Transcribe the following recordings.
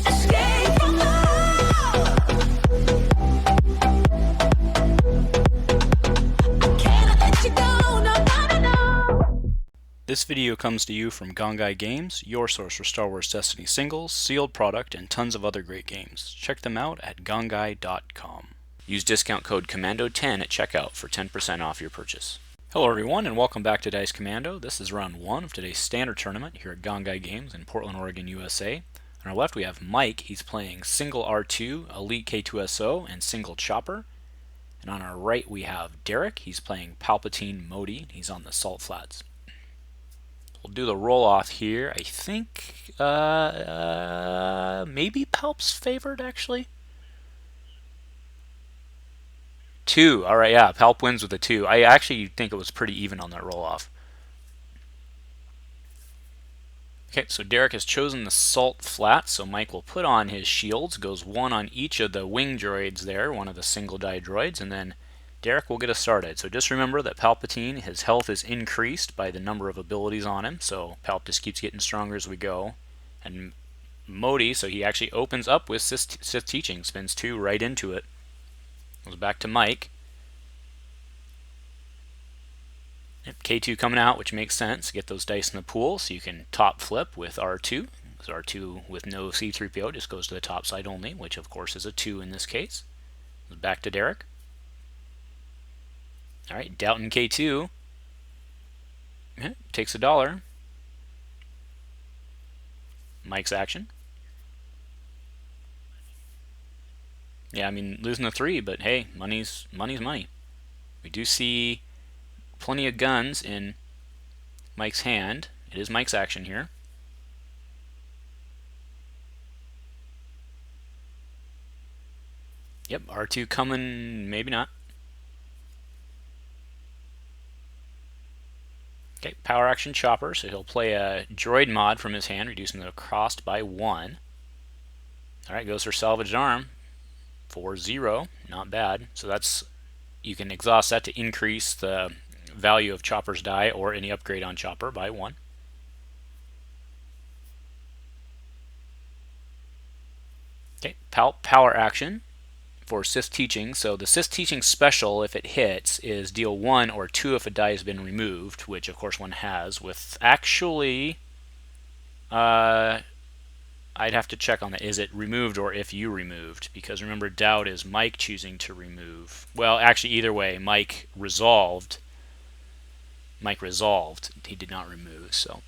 Escape from love. I cannot let you go, no, no, no, no. This video comes to you from Gongaii Games, your source for Star Wars Destiny singles, sealed product, and tons of other great games. Check them out at gongaii.com. Use discount code COMMANDO10 at checkout for 10% off your purchase. Hello everyone and welcome back to Dice Commando. This is round 1 of today's standard tournament here at Gongaii Games in Portland, Oregon, USA. On our left we have Mike. He's playing single R2, Elite K2SO, and single Chopper. And on our right we have Derrick. He's playing Palpatine Motti. He's on the Salt Flats. We'll do the roll off here. I think maybe Palp's favored actually. 2. All right, yeah, Palp wins with a 2. I actually think it was pretty even on that roll off. Okay, so Derrick has chosen the Salt Flats, so Mike will put on his shields, goes 1 on each of the wing droids there, one of the single die droids, and then Derrick will get us started. So just remember that Palpatine, his health is increased by the number of abilities on him, so Palp just keeps getting stronger as we go. And Motti, so he actually opens up with Sith Teaching, spins 2 right into it. Goes back to Mike. K2 coming out, which makes sense. Get those dice in the pool so you can top flip with R2. Because R2 with no C3PO just goes to the top side only, which of course is a 2 in this case. Back to Derrick. Alright, Doubting K2. Takes $1. Mike's action. Yeah, I mean, losing the 3, but hey, money's money. We do see plenty of guns in Mike's hand. It is Mike's action here. Yep, R2 coming, maybe not. Okay, power action Chopper, so he'll play a droid mod from his hand, reducing the cost by 1. Alright, goes for salvaged arm. 4-0, not bad. So that's, you can exhaust that to increase the value of Chopper's die or any upgrade on Chopper by 1. Okay, power action for Sith Teaching. So the Sith Teaching special, if it hits, is deal 1 or 2 if a die has been removed, which of course one has. With actually, I'd have to check on that. Is it removed or if you removed? Because remember, doubt is Mike choosing to remove. Well, actually, either way, Mike resolved. He did not remove, so.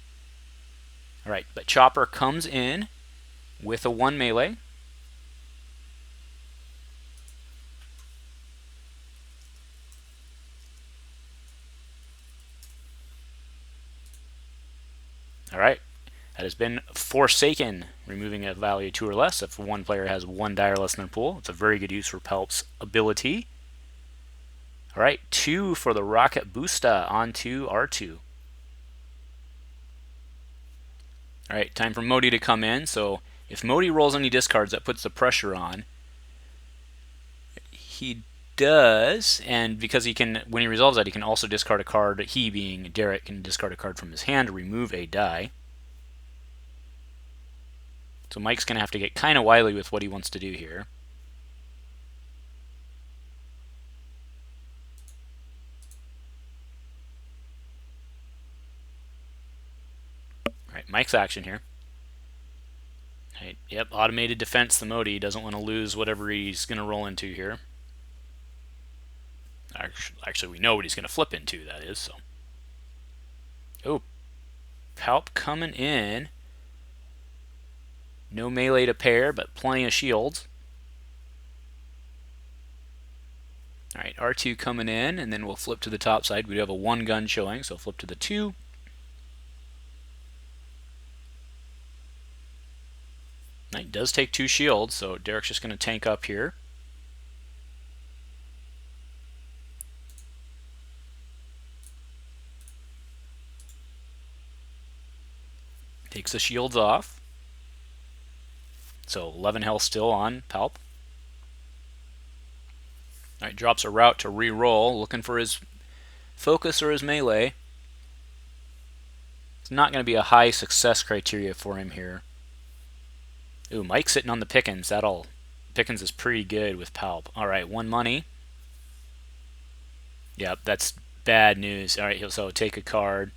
Alright, but Chopper comes in with a 1 melee. Alright. That has been forsaken, removing a value 2 or less. If one player has 1 die or less in their pool, it's a very good use for Palp's ability. Alright, 2 for the Rocket Booster onto R2. Alright, time for Motti to come in. So if Motti rolls any discards, that puts the pressure on. He does, and because he can, when he resolves that, he can also discard a card. He, being Derrick, can discard a card from his hand to remove a die. So Mike's going to have to get kind of wily with what he wants to do here. Alright, Mike's action here. Right, yep, automated defense, the Motti doesn't want to lose whatever he's going to roll into here. Actually, we know what he's going to flip into, that is. So, oh, Palp coming in. No melee to pair, but plenty of shields. Alright, R2 coming in, and then we'll flip to the top side. We do have a 1 gun showing, so flip to the 2. It does take 2 shields, so Derrick's just going to tank up here. Takes the shields off. So 11 health still on Palp. Alright, drops a route to re-roll, looking for his focus or his melee. It's not going to be a high success criteria for him here. Ooh, Mike's sitting on the pickings. Pickings is pretty good with Palp. All right, one money. Yep, that's bad news. All right, so take a card.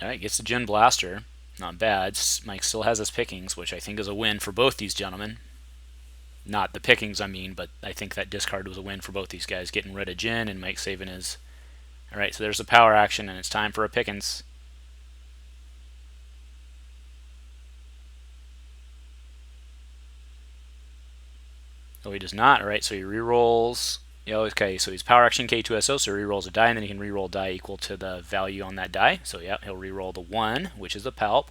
All right, gets the Gin Blaster. Not bad. Mike still has his pickings, which I think is a win for both these gentlemen. Not the pickings, I mean, but I think that discard was a win for both these guys. Getting rid of Gin and Mike saving his. All right, so there's a power action, and it's time for a pickings. Oh, he does not. All right, so he rerolls. Yeah, okay, so he's power action K2SO, so he rerolls a die, and then he can reroll die equal to the value on that die. So yeah, he'll reroll the 1, which is a Palp.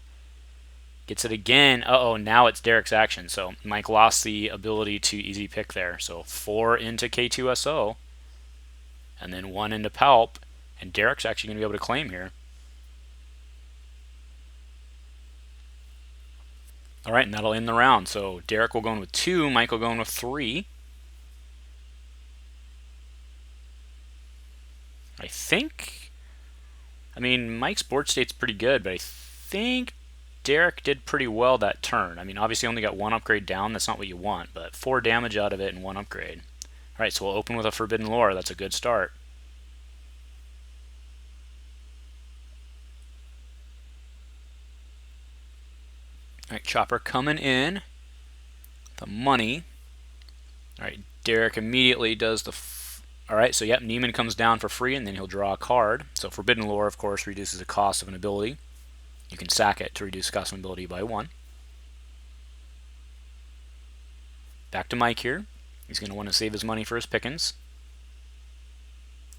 Gets it again. Uh-oh, now it's Derrick's action. So Mike lost the ability to easy pick there. So 4 into K2SO, and then 1 into Palp, and Derrick's actually going to be able to claim here. All right, and that'll end the round. So Derrick will go in with 2, Mike will go in with 3. I think, I mean, Mike's board state's pretty good, but I think Derrick did pretty well that turn. I mean, obviously only got 1 upgrade down. That's not what you want, but 4 damage out of it and 1 upgrade. All right, so we'll open with a Forbidden Lore. That's a good start. All right, Chopper coming in. The money. All right, Derrick immediately does the... All right, so yep, Neiman comes down for free, and then he'll draw a card. So Forbidden Lore, of course, reduces the cost of an ability. You can sack it to reduce cost of an ability by 1. Back to Mike here. He's going to want to save his money for his pickings.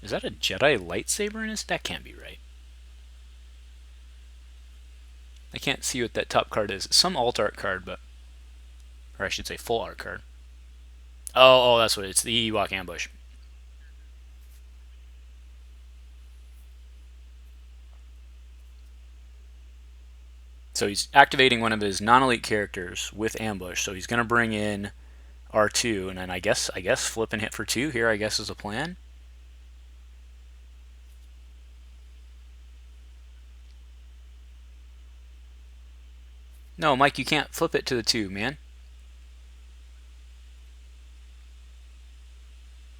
Is that a Jedi lightsaber in his? That can't be right. I can't see what that top card is. It's some alt art card, but... Or I should say full art card. Oh, that's what it is. It's the Ewok ambush. So he's activating one of his non-elite characters with ambush. So he's going to bring in R2, and then I guess flip and hit for 2 here, I guess, is a plan. No, Mike, you can't flip it to the 2, man.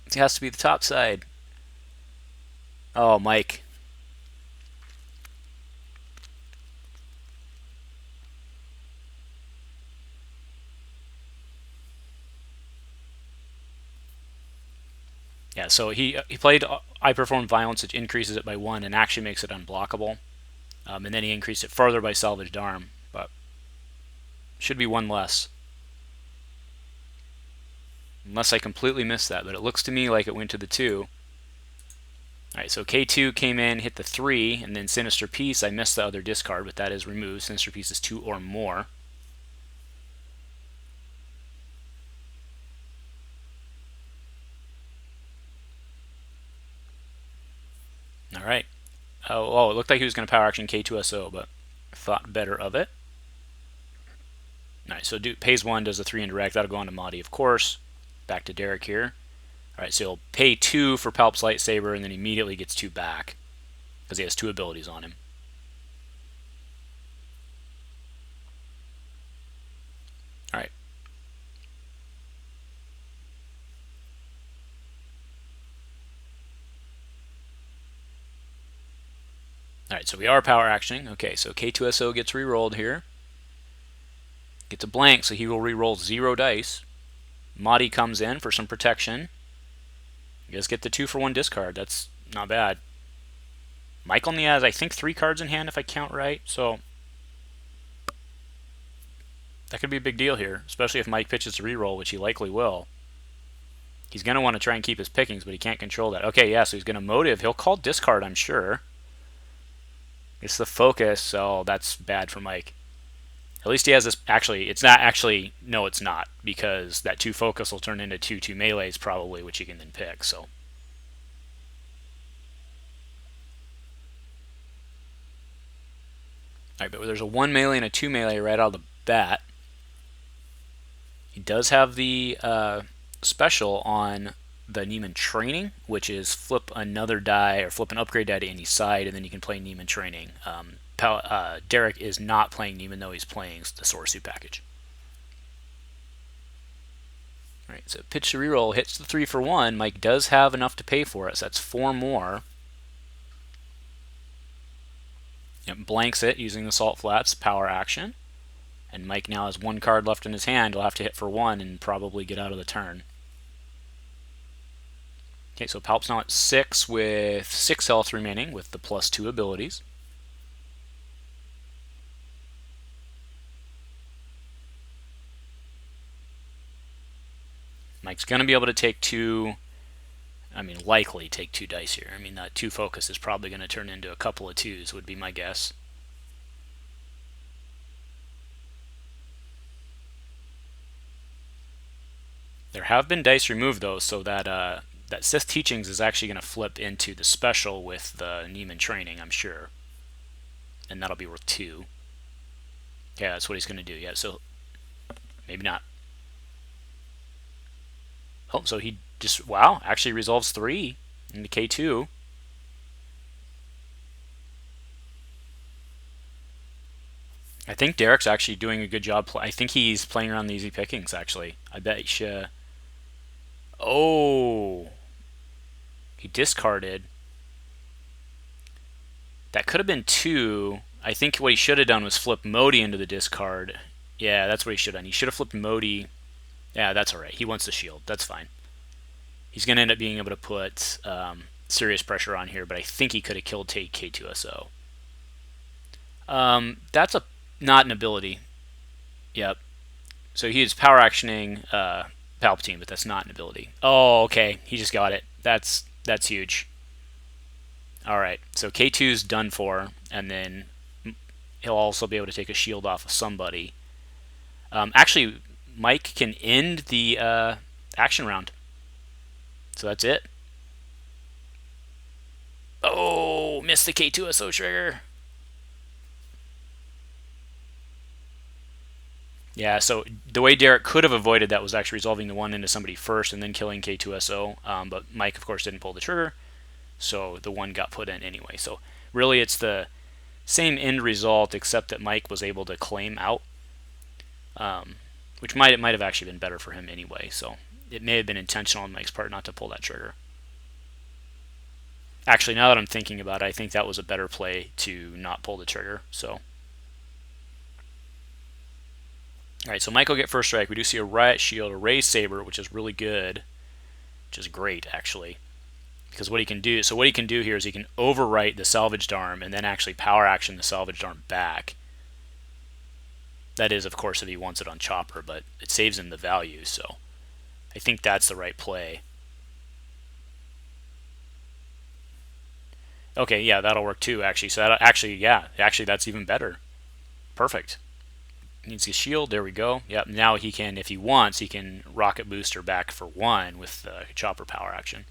It has to be the top side. Oh, Mike. Yeah, so he played I Perform Violence, which increases it by 1 and actually makes it unblockable. And then he increased it further by Salvaged Arm, but should be 1 less. Unless I completely missed that, but it looks to me like it went to the 2. Alright, so K2 came in, hit the 3, and then Sinister Piece. I missed the other discard, but that is removed. Sinister Piece is 2 or more. Alright. Oh, it looked like he was going to power action K2SO, but thought better of it. Alright, so pays 1, does a 3 indirect. That'll go on to Motti, of course. Back to Derrick here. Alright, so he'll pay 2 for Palp's lightsaber, and then immediately gets 2 back, because he has 2 abilities on him. Alright. Alright, so we are power actioning. Okay, so K2SO gets re-rolled here. Gets a blank, so he will re-roll 0 dice. Motti comes in for some protection. You guys get the 2 for 1 discard. That's not bad. Mike only has, I think, 3 cards in hand if I count right, so that could be a big deal here, especially if Mike pitches a reroll, which he likely will. He's going to want to try and keep his pickings, but he can't control that. Okay, yeah, so he's going to motive. He'll call discard, I'm sure. It's the focus, so that's bad for Mike. At least he has this. Actually, it's not actually. No, it's not, because that 2 focus will turn into 2 melees probably, which he can then pick. So. Alright, but there's a 1 melee and a 2 melee right out of the bat. He does have the special on the Neiman Training, which is flip another die or flip an upgrade die to any side, and then you can play Neiman Training. Derrick is not playing Neiman, though he's playing the Source Suit package. All right, so pitch to reroll hits the 3 for 1. Mike does have enough to pay for it, so that's 4 more. Yep, blanks it using the Salt Flats power action. And Mike now has 1 card left in his hand. He'll have to hit for 1 and probably get out of the turn. Okay, so Palp's now at 6 with 6 health remaining with the +2 abilities. Mike's going to be able to take 2, likely take 2 dice here. That 2 focus is probably going to turn into a couple of 2s, would be my guess. There have been dice removed, though, so that Sith Teachings is actually going to flip into the special with the Neiman Training, I'm sure. And that'll be worth 2. Yeah, that's what he's going to do. Yeah, so maybe not. Oh, so he just, wow, actually resolves 3 into K2. I think Derrick's actually doing a good job. I think he's playing around the easy pickings, actually. I bet you. Oh, he discarded. That could have been 2. I think what he should have done was flip Motti into the discard. Yeah, that's what he should have done. He should have flipped Motti. Yeah, that's all right. He wants the shield. That's fine. He's going to end up being able to put serious pressure on here, but I think he could have killed K2SO. That's not an ability. Yep. So he is power actioning Palpatine, but that's not an ability. Oh, okay. He just got it. That's huge. All right. So K2's done for, and then he'll also be able to take a shield off of somebody. Actually, Mike can end the action round. So that's it. Oh, missed the K2SO trigger. Yeah, so the way Derrick could have avoided that was actually resolving the 1 into somebody first and then killing K2SO. But Mike, of course, didn't pull the trigger, so the 1 got put in anyway. So really, it's the same end result, except that Mike was able to claim out, which might have actually been better for him anyway. So it may have been intentional on Mike's part not to pull that trigger. Actually, now that I'm thinking about it, I think that was a better play to not pull the trigger. So. All right, so Mike will get first strike. We do see a Riot Shield, a Raised Saber, which is really good, which is great, actually. Because what he can do, here is he can overwrite the salvaged arm and then actually power action the salvaged arm back. That is, of course, if he wants it on Chopper, but it saves him the value, so I think that's the right play. Okay, yeah, that'll work too, actually. So that actually that's even better. Perfect. Needs his shield. There we go. Yep. Now he can, if he wants, he can rocket booster back for 1 with the Chopper power action.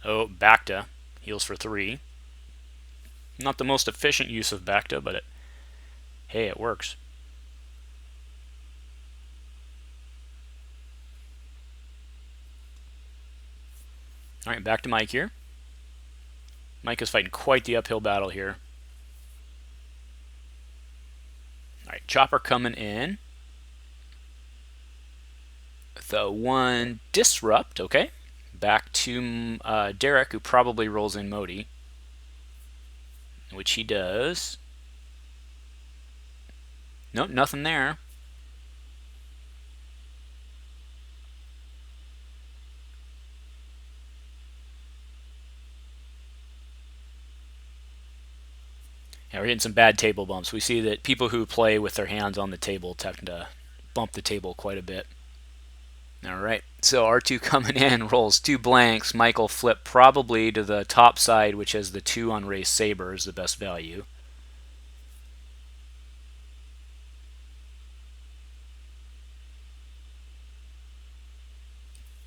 Oh, Bacta heals for 3. Not the most efficient use of Bacta, but hey, it works. All right, back to Mike here. Mike is fighting quite the uphill battle here. All right, Chopper coming in. The 1 Disrupt, okay. Back to Derrick, who probably rolls in Motti, which he does. Nope, nothing there. Yeah, we're getting some bad table bumps. We see that people who play with their hands on the table tend to bump the table quite a bit. All right, so R2 coming in, rolls 2 blanks. Michael flip probably to the top side, which has the 2 on Raised Saber is the best value.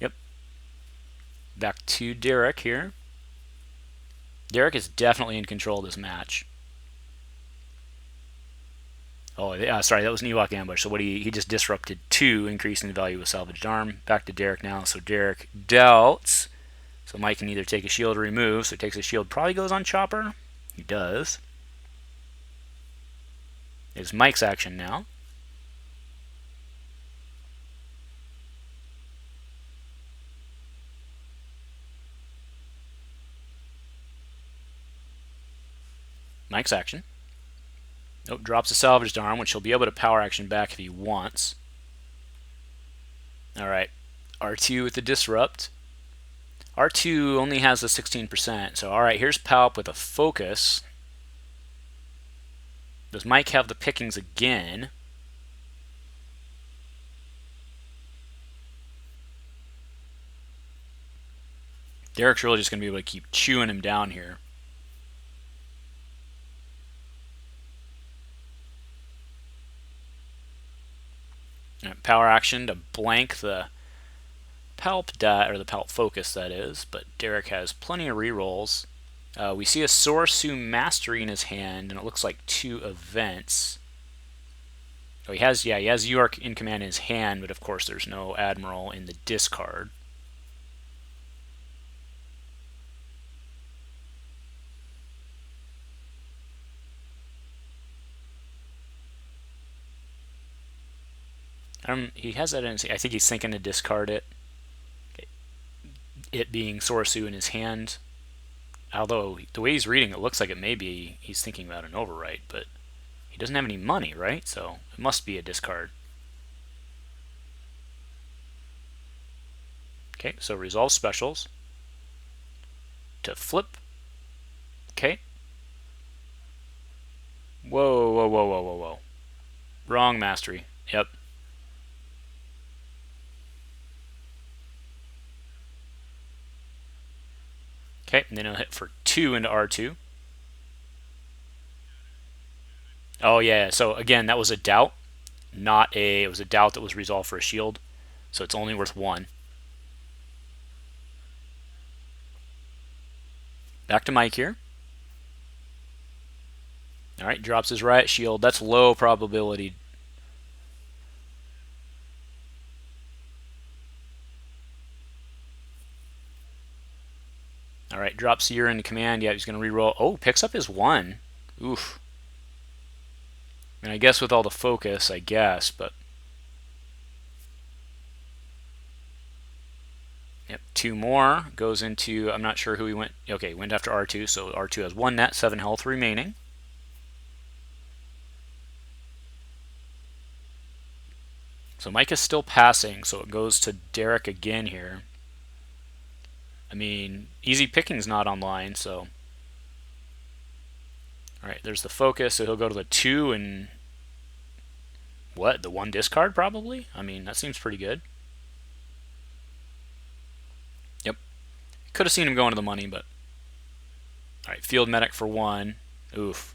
Yep. Back to Derrick here. Derrick is definitely in control of this match. Oh, yeah, sorry, that was an Ewok ambush. So what he just disrupted 2, increasing the value of salvaged arm. Back to Derrick now. So Derrick dealt. So Mike can either take a shield or remove. So he takes a shield, probably goes on Chopper. He does. It's Mike's action now. Mike's action. Oh, drops a salvaged arm, which he'll be able to power action back if he wants. Alright, R2 with the disrupt. R2 only has a 16%, so alright, here's Palp with a focus. Does Mike have the pickings again? Derrick's really just going to be able to keep chewing him down here. Power action to blank the Palp or the Palp focus, that is, but Derrick has plenty of rerolls. We see a Sorcerer Mastery in his hand, and it looks like 2 events. Oh, he has York in command in his hand, but of course there's no Admiral in the discard. He has that in his, I think he's thinking to discard it. It being Sorcerer in his hand. Although, the way he's reading it looks like it may be he's thinking about an overwrite, but he doesn't have any money, right? So it must be a discard. Okay, so resolve specials. To flip. Okay. Whoa, whoa, whoa, whoa, whoa, whoa. Wrong mastery. Yep. Okay, and then he'll hit for 2 into R2. Oh, yeah, so again, that was a doubt. It was a doubt that was resolved for a shield. So it's only worth 1. Back to Mike here. Alright, drops his riot shield. That's low probability. Alright, drops Seer into command. Yeah, he's going to reroll. Oh, picks up his 1. Oof. I mean, I guess with all the focus, I guess, but... Yep, 2 more. Goes into... I'm not sure who he went... Okay, went after R2, so R2 has 1 net, 7 health remaining. So Mike is still passing, so it goes to Derrick again here. I mean, easy picking's not online, so... Alright, there's the focus, so he'll go to the 2 and... What, the 1 discard probably? I mean, that seems pretty good. Yep. Could have seen him going to the money, but... Alright, field medic for 1. Oof.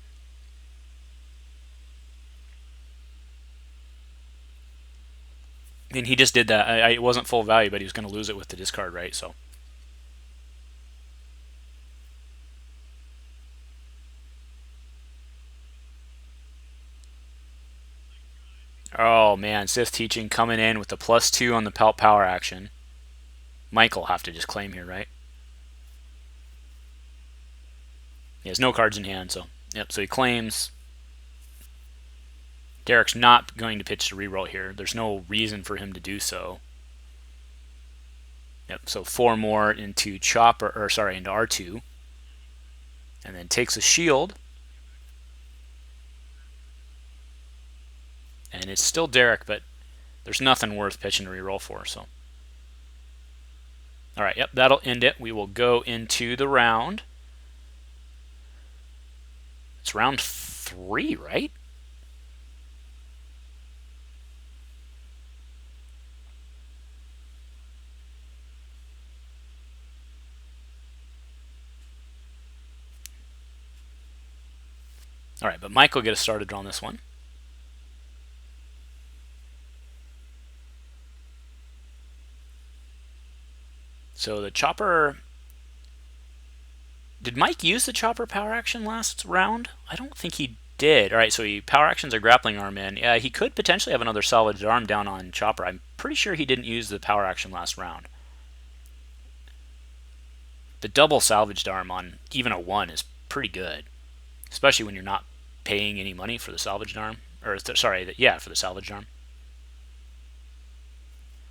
I mean, he just did that. It wasn't full value, but he was going to lose it with the discard, right? So... Oh man, Sith Teaching coming in with the +2 on the Palp power action. Mike will have to just claim here, right? He has no cards in hand, so... Yep, so he claims. Derrick's not going to pitch to reroll here. There's no reason for him to do so. Yep, so 4 more into Chopper, or sorry, into R2. And then takes a shield. And it's still Derrick, but there's nothing worth pitching to reroll for, so. Alright, yep, that'll end it. We will go into the round. It's round 3, right? Alright, but Mike will get us started on this one. So the Chopper... Did Mike use the Chopper power action last round? I don't think he did. All right, so he power actions a grappling arm in. Yeah, he could potentially have another salvaged arm down on Chopper. I'm pretty sure he didn't use the power action last round. The double salvaged arm on even a 1 is pretty good, especially when you're not paying any money for the salvaged arm. Or, sorry, yeah, for the salvaged arm.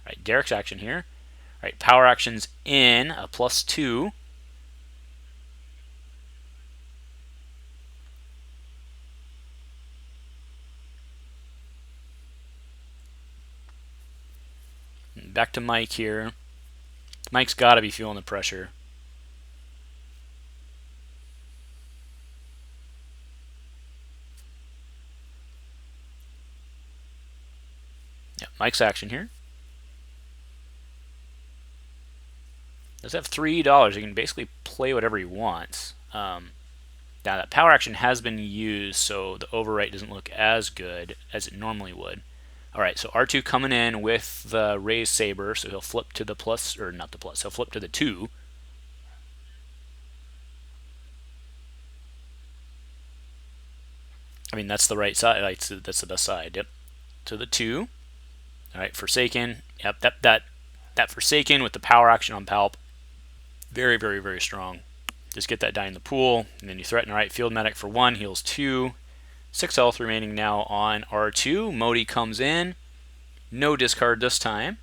All right, Derrick's action here. All right, power actions in, a +2. Back to Mike here. Mike's got to be feeling the pressure. Yeah, Mike's action here. Does have $3. He can basically play whatever he wants. Now that power action has been used, so the overwrite doesn't look as good as it normally would. All right, so R2 coming in with the raised saber, so he'll flip to the plus, or not the plus, he'll flip to the 2. I mean, that's the right side. Right, so that's the best side. Yep, to the 2. All right, Forsaken. Yep, that Forsaken with the power action on Palp. Very, very, very strong. Just get that die in the pool, and then you threaten. All right, Field Medic for 1, heals 2. 6 health remaining now on R2. Motti comes in. No discard this time.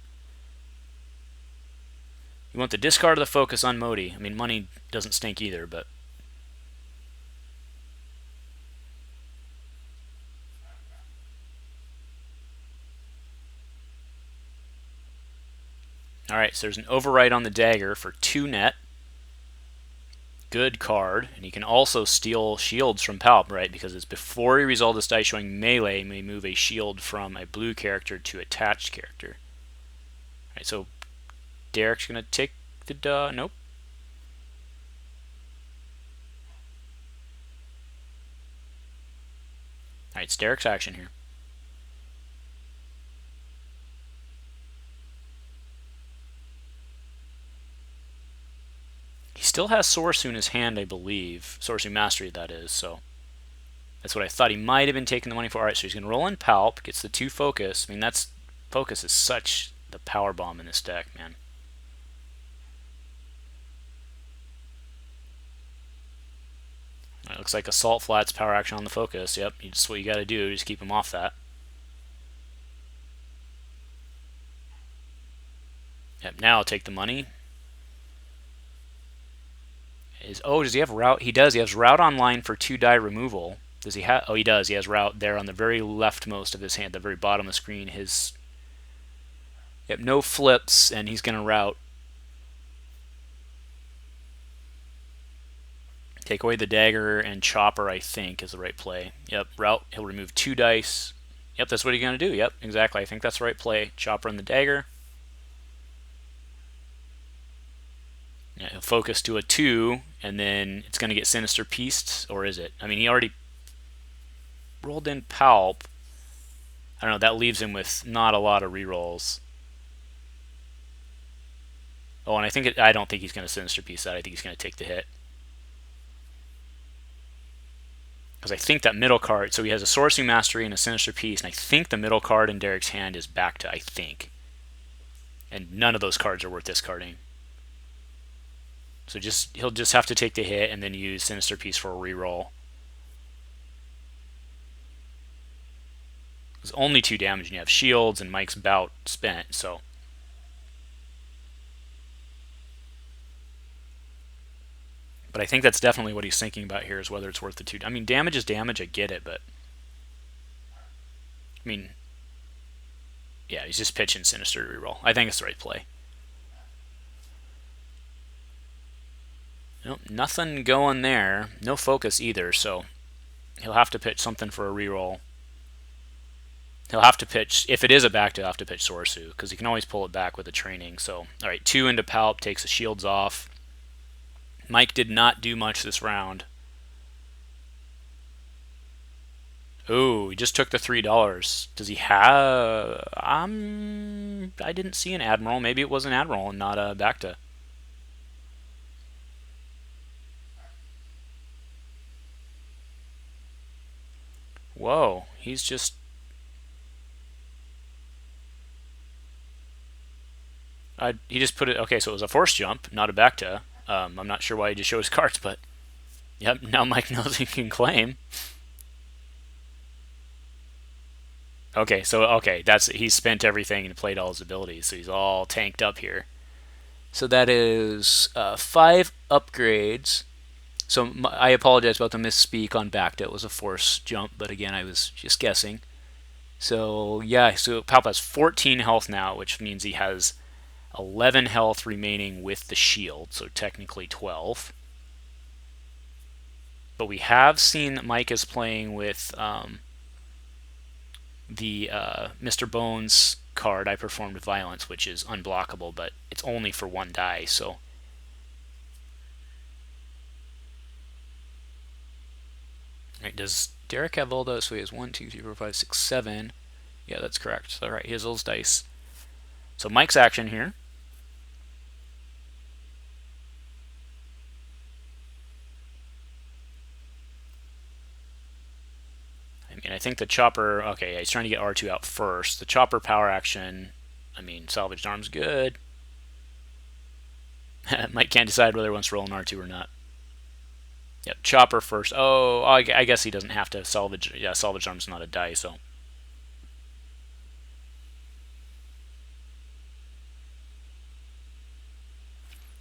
You want the discard of the focus on Motti. I mean, money doesn't stink either, but... Alright, so there's an override on the dagger for 2 net. Good card. And he can also steal shields from Palp, right? Because it's before he resolves this die showing melee, may move a shield from a blue character to attached character. Alright, so Derrick's going to take the... nope. Alright, it's Derrick's action here. He still has Sorsu in his hand, I believe. Sorsu Mastery, that is, so... That's what I thought he might have been taking the money for. Alright, so he's going to roll in Palp, gets the 2 focus. I mean, that's... Focus is such the power bomb in this deck, man. It looks like Assault Flats power action on the focus. Yep, that's what you got to do. Just keep him off that. Yep, now I'll take the money. Does he have route? He does. He has route online for 2 die removal. Does he have? Oh, he does. He has route there on the very leftmost of his hand, the very bottom of the screen. Yep, no flips, and he's going to route. Take away the dagger and chopper, I think, is the right play. Yep, route. He'll remove 2 dice. Yep, that's what he's going to do. Yep, exactly. I think that's the right play. Chopper and the dagger. Yeah, he'll focus to a 2, and then it's going to get Sinister Pieced, or is it? I mean, he already rolled in Palp. I don't know, that leaves him with not a lot of rerolls. Oh, and I don't think he's going to Sinister Piece that. I think he's going to take the hit. Because I think that middle card, so he has a Sourcing Mastery and a Sinister Piece, and I think the middle card in Derrick's hand is back to, I think. And none of those cards are worth discarding. So he'll just have to take the hit and then use Sinister Piece for a reroll. It's only 2 damage and you have shields and Mike's bout spent, so... But I think that's definitely what he's thinking about here, is whether it's worth the 2. I mean, damage is damage, I get it, but... I mean... Yeah, he's just pitching Sinister to reroll. I think it's the right play. Nope, nothing going there. No focus either, so... He'll have to pitch something for a reroll. He'll have to pitch... If it is a back, he'll have to pitch Sorsu, because he can always pull it back with a training, so... Alright, 2 into Palp, takes the shields off. Mike did not do much this round. Oh, he just took the $3. Does he have... I didn't see an Admiral. Maybe it was an Admiral and not a Bacta. Whoa, he's just... he just put it... Okay, so it was a force jump, not a back to. I'm not sure why he just showed his cards, but... Yep, now Mike knows he can claim. Okay, so that's he's spent everything and played all his abilities, so he's all tanked up here. So that is 5 upgrades. So I apologize about the misspeak on back. That was a force jump, but again, I was just guessing. So yeah, so Palp has 14 health now, which means he has 11 health remaining with the shield, so technically 12. But we have seen that Mike is playing with the Mr. Bones card, I Performed Violence, which is unblockable, but it's only for 1 die, so... Right, does Derrick have all those? So he has 1, 2, 3, 4, 5, 6, 7. Yeah, that's correct. All right, he has those dice. So Mike's action here. I mean, I think the chopper... Okay, yeah, he's trying to get R2 out first. The chopper power action... I mean, salvaged arm's good. Mike can't decide whether he wants to roll an R2 or not. Yep, chopper first. Oh, I guess he doesn't have to salvage... Yeah, salvaged arm's not a die, so...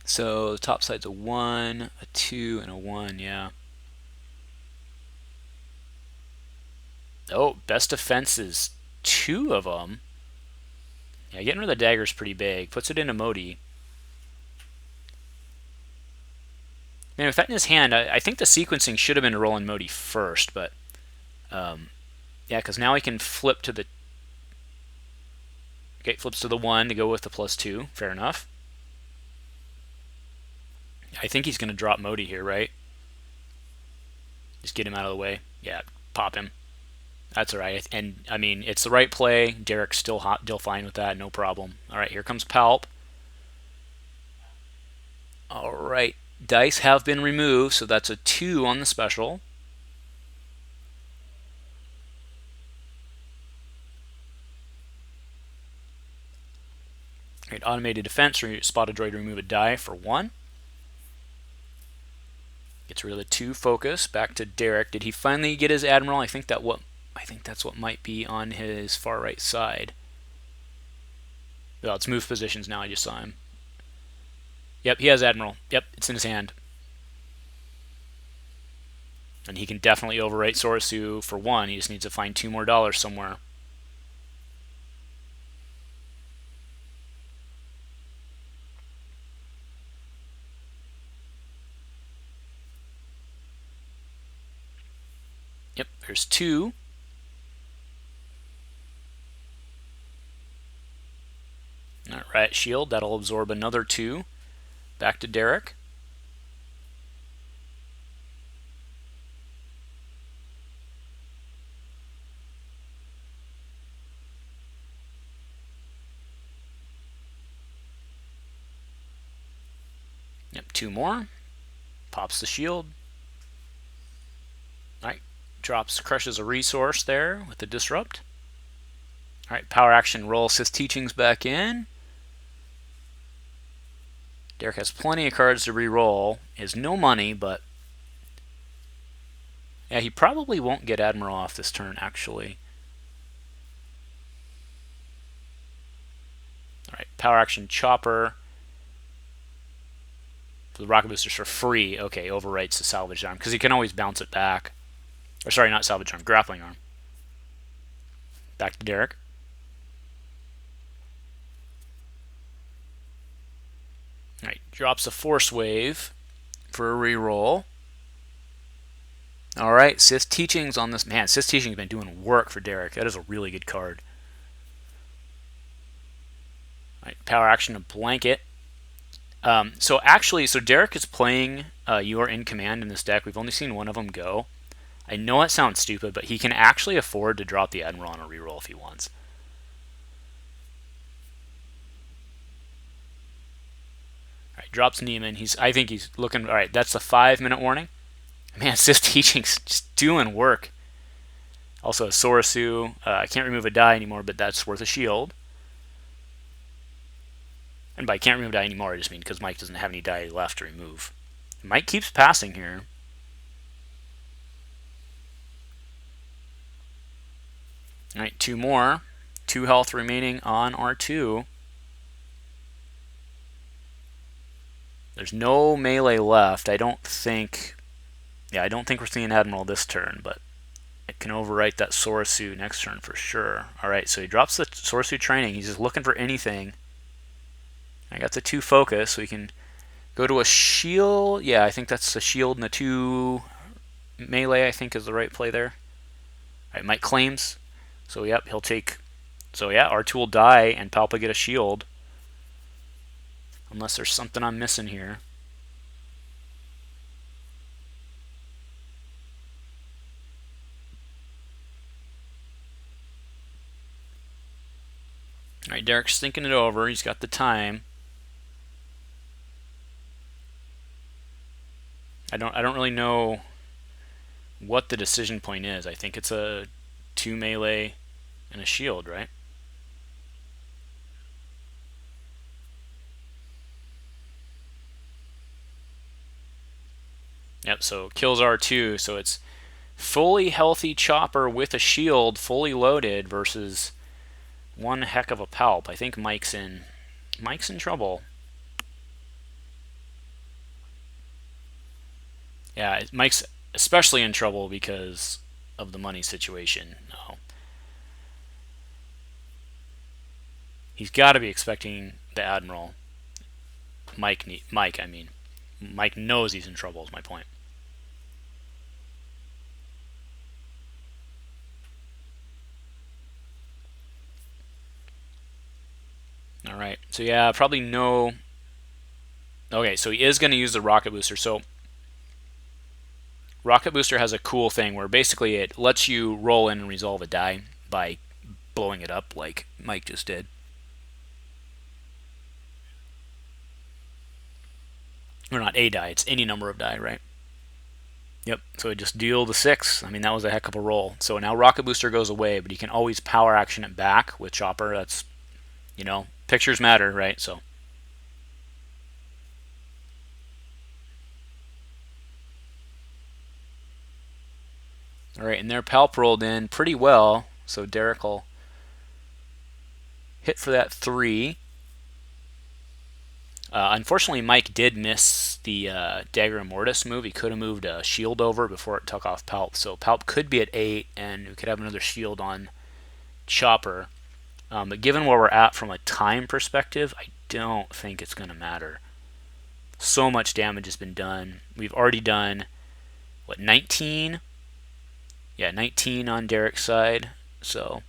So the top side's a 1, a 2, and a 1, yeah. Oh, best defense is 2 of them. Yeah, getting rid of the dagger is pretty big. Puts it into Motti. Man, with that in his hand, I think the sequencing should have been rolling Motti first, but... yeah, because now he can flip to the... Okay, flips to the 1 to go with the +2. Fair enough. I think he's going to drop Motti here, right? Just get him out of the way. Yeah, pop him. That's all right. And, I mean, it's the right play. Derrick's still fine with that. No problem. All right, here comes Palp. All right. Dice have been removed, so that's a 2 on the special. All right, automated defense. Spot a droid to remove a die for 1. Gets rid of the 2 focus. Back to Derrick. Did he finally get his Admiral? I think that's what might be on his far right side. Well, it's moved positions now. I just saw him. Yep, he has Admiral. Yep, it's in his hand. And he can definitely overwrite Sorisu for 1. He just needs to find $2 more somewhere. Yep, there's 2. Alright, shield. That'll absorb another 2. Back to Derrick. Yep, 2 more. Pops the shield. Alright, crushes a resource there with the disrupt. Alright, power action roll Sith Teachings back in. Derrick has plenty of cards to re-roll. He has no money, but... Yeah, he probably won't get Admiral off this turn, actually. Alright, power action chopper. For the rocket boosters for free. Okay, overwrites the salvage arm, because he can always bounce it back. Or sorry, not salvage arm, grappling arm. Back to Derrick. Alright, drops a force wave for a reroll. Alright, Sith Teachings on this. Man, Sith Teachings has been doing work for Derrick. That is a really good card. Alright, power action to blanket. So Derrick is playing You Are in Command in this deck. We've only seen one of them go. I know it sounds stupid, but he can actually afford to drop the Admiral on a reroll if he wants. Alright, drops Neiman. I think he's looking... Alright, that's the 5-minute warning. Man, Sith Teaching's just doing work. Also, a Sorisu. I can't remove a die anymore, but that's worth a shield. And by can't remove a die anymore, I just mean because Mike doesn't have any die left to remove. Mike keeps passing here. All right, 2 more. 2 health remaining on R2. There's no melee left. I don't think we're seeing Admiral this turn, but it can overwrite that Sorisu next turn for sure. Alright, so he drops the Sorisu training. He's just looking for anything. I got the 2 focus, so he can go to a shield. Yeah, I think that's a shield and a 2 melee, I think is the right play there. Alright, Mike claims. So yep, he'll take... So yeah, R2 will die and Palpa get a shield. Unless there's something I'm missing here. Alright, Derrick's thinking it over. He's got the time. I don't really know what the decision point is. I think it's a 2 melee and a shield, right? Yep, so kills R2, so it's fully healthy Chopper with a shield, fully loaded, versus one heck of a Palp. I think Mike's in trouble. Yeah, Mike's especially in trouble because of the money situation. No. He's got to be expecting the Admiral. Mike knows he's in trouble, is my point. Alright, so yeah, probably no... Okay, so he is going to use the Rocket Booster. So Rocket Booster has a cool thing where basically it lets you roll in and resolve a die by blowing it up like Mike just did. Or not a die, it's any number of die, right? Yep, so it just deal the 6. I mean, that was a heck of a roll. So now Rocket Booster goes away, but you can always power action it back with Chopper. That's, you know, pictures matter, right? So. Alright, and their Palp rolled in pretty well, so Derrick will hit for that 3. Unfortunately, Mike did miss the Dagger Mortis move. He could have moved a shield over before it took off Palp. So Palp could be at 8, and we could have another shield on Chopper. But given where we're at from a time perspective, I don't think it's going to matter. So much damage has been done. We've already done, what, 19? Yeah, 19 on Derrick's side. So...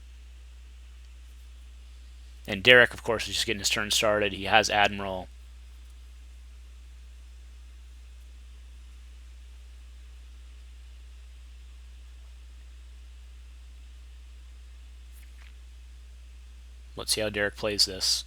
And Derrick, of course, is just getting his turn started. He has Admiral. Let's see how Derrick plays this.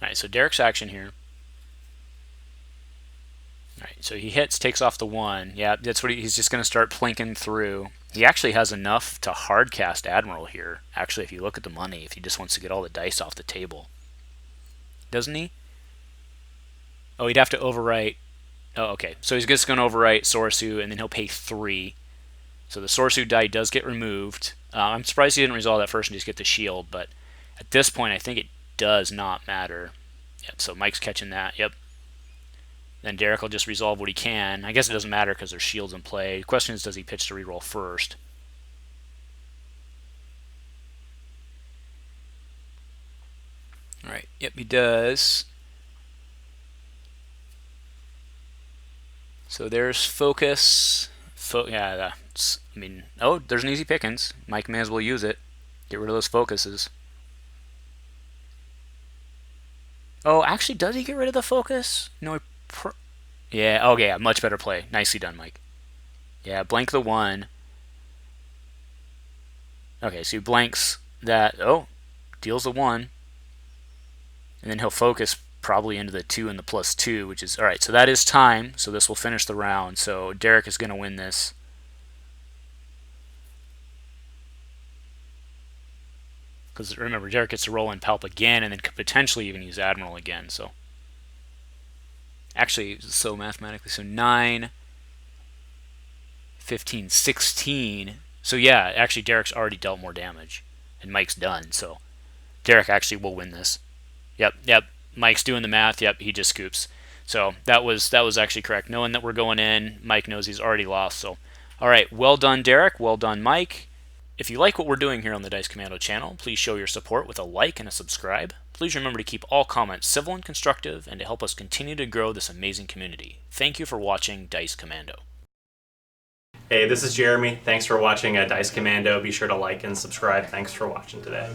Alright, so Derrick's action here. Alright, so he hits, takes off the 1. Yeah, that's what he's just going to start plinking through. He actually has enough to hardcast Admiral here. Actually, if you look at the money, if he just wants to get all the dice off the table. Doesn't he? Oh, he'd have to overwrite. Oh, okay. So he's just going to overwrite Sorisu, and then he'll pay 3. So the Sorisu die does get removed. I'm surprised he didn't resolve that first and just get the shield, but at this point, I think it does not matter. Yep, so Mike's catching that. Yep. Then Derrick will just resolve what he can. I guess it doesn't matter because there's shields in play. The question is, does he pitch to reroll first? Alright, yep, he does. So there's focus. Yeah, that's, I mean, oh, there's an easy pickings. Mike may as well use it. Get rid of those focuses. Oh, actually, does he get rid of the focus? No, yeah, okay, yeah, much better play. Nicely done, Mike. Yeah, blank the 1. Okay, so he blanks that. Oh, deals a 1. And then he'll focus probably into the 2 and the +2, which is... Alright, so that is time. So this will finish the round. So Derrick is going to win this. Because remember, Derrick gets to roll in Palp again and then could potentially even use Admiral again. So actually, so mathematically, so 9, 15, 16. So yeah, actually Derrick's already dealt more damage. And Mike's done. So Derrick actually will win this. Yep. Mike's doing the math. Yep, he just scoops. So that was actually correct. Knowing that we're going in, Mike knows he's already lost. So, all right, well done, Derrick. Well done, Mike. If you like what we're doing here on the Dice Commando channel, please show your support with a like and a subscribe. Please remember to keep all comments civil and constructive and to help us continue to grow this amazing community. Thank you for watching Dice Commando. Hey, this is Jeremy. Thanks for watching Dice Commando. Be sure to like and subscribe. Thanks for watching today.